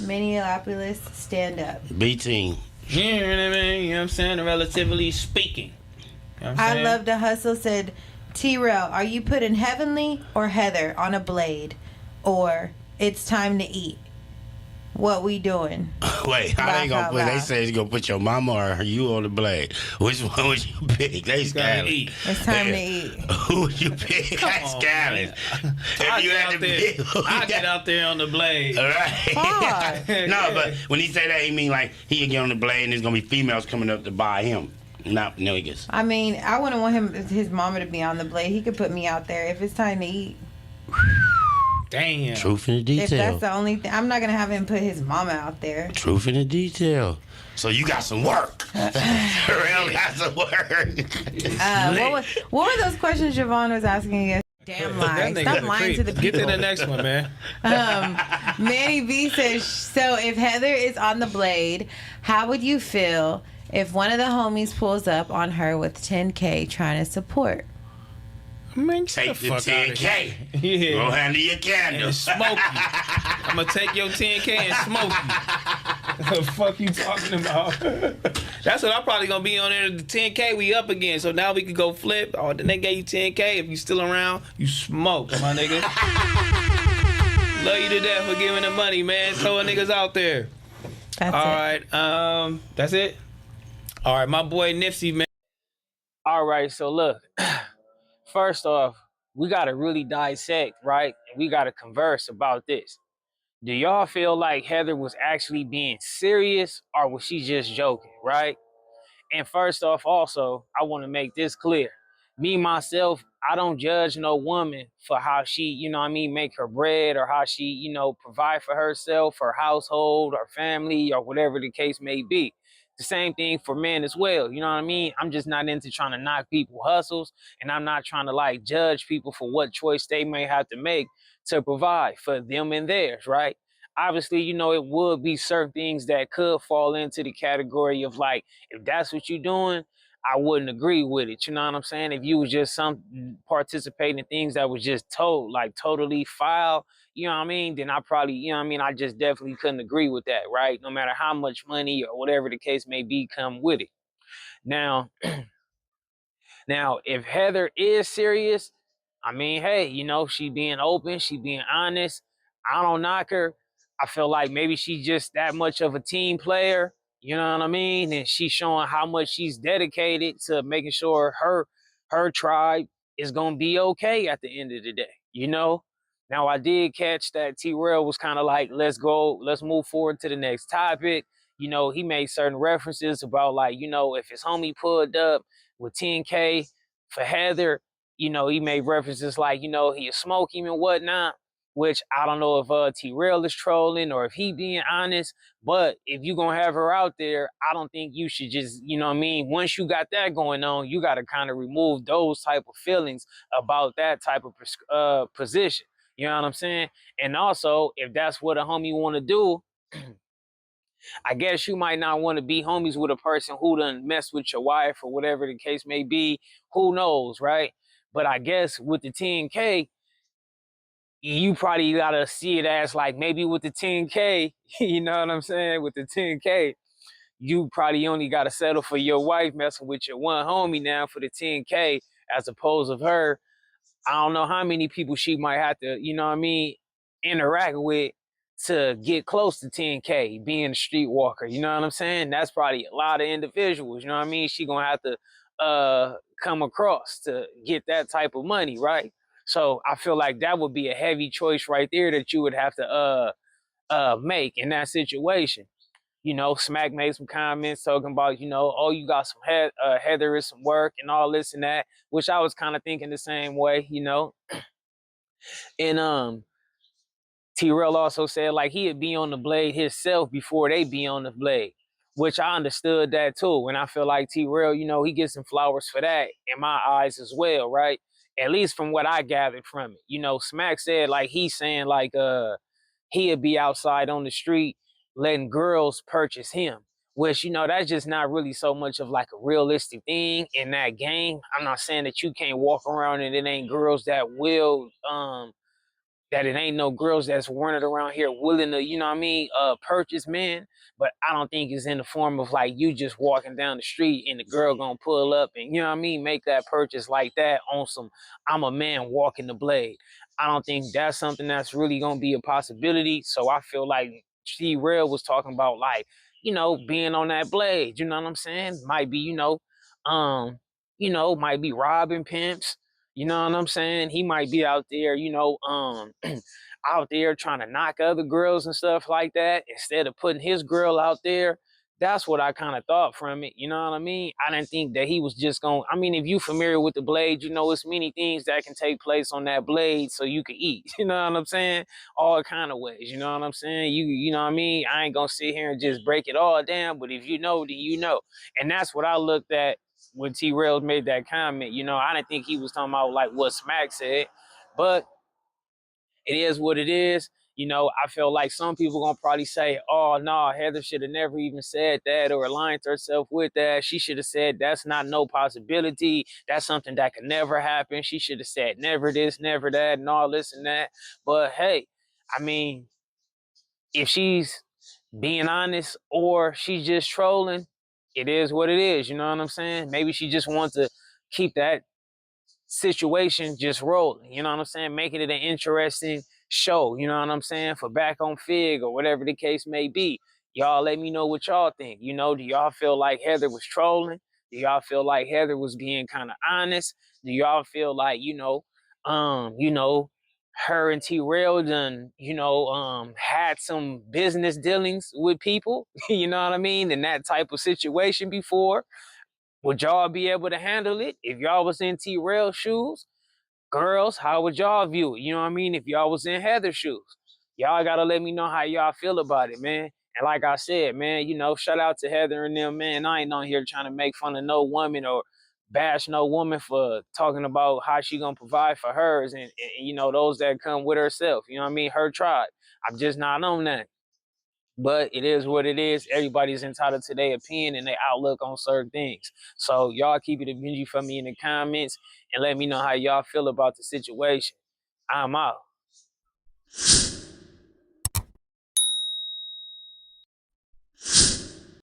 Minneapolis, stand up. B team. You know what I mean? You know what I'm saying? Relatively speaking. You know what I'm I saying? Love to Hustle said, T-Rail, are you putting Heavenly or Heather on a blade? Or it's time to eat? What we doing? Wait, how they gonna put? They Loud. say it's gonna put your mama or you on the blade. Which one would you pick? They scattered. It's time to eat. Who would you pick? That's scattered. I get out there on the blade. All right. No, but when he say that, he mean like he'll get on the blade and there's gonna be females coming up to buy him, not niggas. I mean, I wouldn't want his mama to be on the blade. He could put me out there if it's time to eat. Damn. Truth in the detail. If that's the only thing, I'm not gonna have him put his mama out there. Truth in the detail. So you got some work. Real got some work. What were those questions Javon was asking us? Damn lies. Stop lying to the people. Get to the next one, man. Manny B says, so if Heather is on the blade, how would you feel if one of the homies pulls up on her with 10K trying to support? Man, take the 10K. Yeah. Go handle your candle. And smoke you. I'm going to take your 10K and smoke you. What the fuck you talking about? That's what I'm probably going to be on there. The 10K, we up again. So now we can go flip. Oh, then they gave you 10K. If you still around, you smoke, my nigga. Love you to death for giving the money, man. Throwing niggas out there. That's all right. That's it? All right, my boy Nipsey, man. All right, so look. First off, we got to really dissect, right? And we got to converse about this. Do y'all feel like Heather was actually being serious or was she just joking, right? And first off, also, I want to make this clear. Me, myself, I don't judge no woman for how she, you know what I mean, make her bread or how she, you know, provide for herself, her household, her family, or whatever the case may be. The same thing for men as well. You know what I mean? I'm just not into trying to knock people hustles, and I'm not trying to like judge people for what choice they may have to make to provide for them and theirs, right? Obviously, you know, it would be certain things that could fall into the category of like, if that's what you're doing, I wouldn't agree with it. You know what I'm saying? If you was just participating in things that was just totally foul, you know what I mean? Then I probably, you know what I mean? I just definitely couldn't agree with that, right? No matter how much money or whatever the case may be come with it. Now, if Heather is serious, I mean, hey, you know, she being open, she being honest. I don't knock her. I feel like maybe she's just that much of a team player. You know what I mean? And she's showing how much she's dedicated to making sure her tribe is gonna be okay at the end of the day. You know? Now I did catch that T-Rail was kind of like, let's move forward to the next topic. You know, he made certain references about like, you know, if his homie pulled up with 10K for Heather, you know, he made references like, you know, he'll smoke him and whatnot. Which I don't know if T-Rail is trolling or if he being honest, but if you're going to have her out there, I don't think you should just, you know what I mean? Once you got that going on, you got to kind of remove those type of feelings about that type of position. You know what I'm saying? And also, if that's what a homie want to do, I guess you might not want to be homies with a person who done mess with your wife or whatever the case may be. Who knows, right? But I guess with the 10K, you probably gotta see it as like maybe with the 10K, you know what I'm saying? With the 10K, you probably only gotta settle for your wife messing with your one homie now for the 10K, as opposed to her. I don't know how many people she might have to, you know what I mean, interact with to get close to 10K, being a streetwalker. You know what I'm saying? That's probably a lot of individuals. You know what I mean? She gonna have to come across to get that type of money, right? So I feel like that would be a heavy choice right there that you would have to make in that situation. You know, Smack made some comments talking about, you know, oh, you got some Heather is some work and all this and that, which I was kind of thinking the same way, you know. And T-Rail also said like he'd be on the blade himself before they be on the blade, which I understood that too. And I feel like T-Rail, you know, he gets some flowers for that in my eyes as well, right? At least from what I gathered from it. You know, Smack said like he's saying like he'd be outside on the street letting girls purchase him, which, you know, that's just not really so much of like a realistic thing in that game. I'm not saying that you can't walk around and it ain't girls that that it ain't no girls that's running around here willing to, you know what I mean, purchase men. But I don't think it's in the form of like you just walking down the street and the girl gonna pull up and, you know what I mean, make that purchase like that on some I'm a man walking the blade. I don't think that's something that's really gonna be a possibility. So I feel like T-Rail was talking about like, you know, being on that blade, you know what I'm saying? Might be, might be robbing pimps, you know what I'm saying? He might be out there, out there trying to knock other girls and stuff like that instead of putting his girl out there. That's what I kind of thought from it. You know what I mean? I didn't think that he was just going. I mean, if you familiar with the blade, you know it's many things that can take place on that blade so you can eat. You know what I'm saying? All kind of ways. You know what I'm saying? You know what I mean? I ain't gonna sit here and just break it all down, but if you know, then you know. And that's what I looked at when T-Rail made that comment. You know, I didn't think he was talking about like what Smack said, but it is what it is. You know, I feel like some people gonna probably say, "Oh no, Heather should have never even said that or aligned herself with that. She should have said that's not no possibility. That's something that could never happen. She should have said never this, never that, and all this and that." But hey, I mean, if she's being honest or she's just trolling, it is what it is. You know what I'm saying? Maybe she just wants to keep that situation just rolling, you know what I'm saying? Making it an interesting show, you know what I'm saying? For Back on Fig or whatever the case may be. Y'all let me know what y'all think. You know, do y'all feel like Heather was trolling? Do y'all feel like Heather was being kind of honest? Do y'all feel like, her and T-Rail done, had some business dealings with people, you know what I mean? In that type of situation before. Would y'all be able to handle it if y'all was in T-Rail's shoes? Girls, how would y'all view it? You know what I mean? If y'all was in Heather's shoes, y'all gotta let me know how y'all feel about it, man. And like I said, man, shout out to Heather and them, man. I ain't on here trying to make fun of no woman or bash no woman for talking about how she gonna provide for hers and those that come with herself. You know what I mean? Her tribe. I'm just not on that. But it is what it is. Everybody's entitled to their opinion and their outlook on certain things. So y'all keep it a Benji for me in the comments and let me know how y'all feel about the situation. I'm out.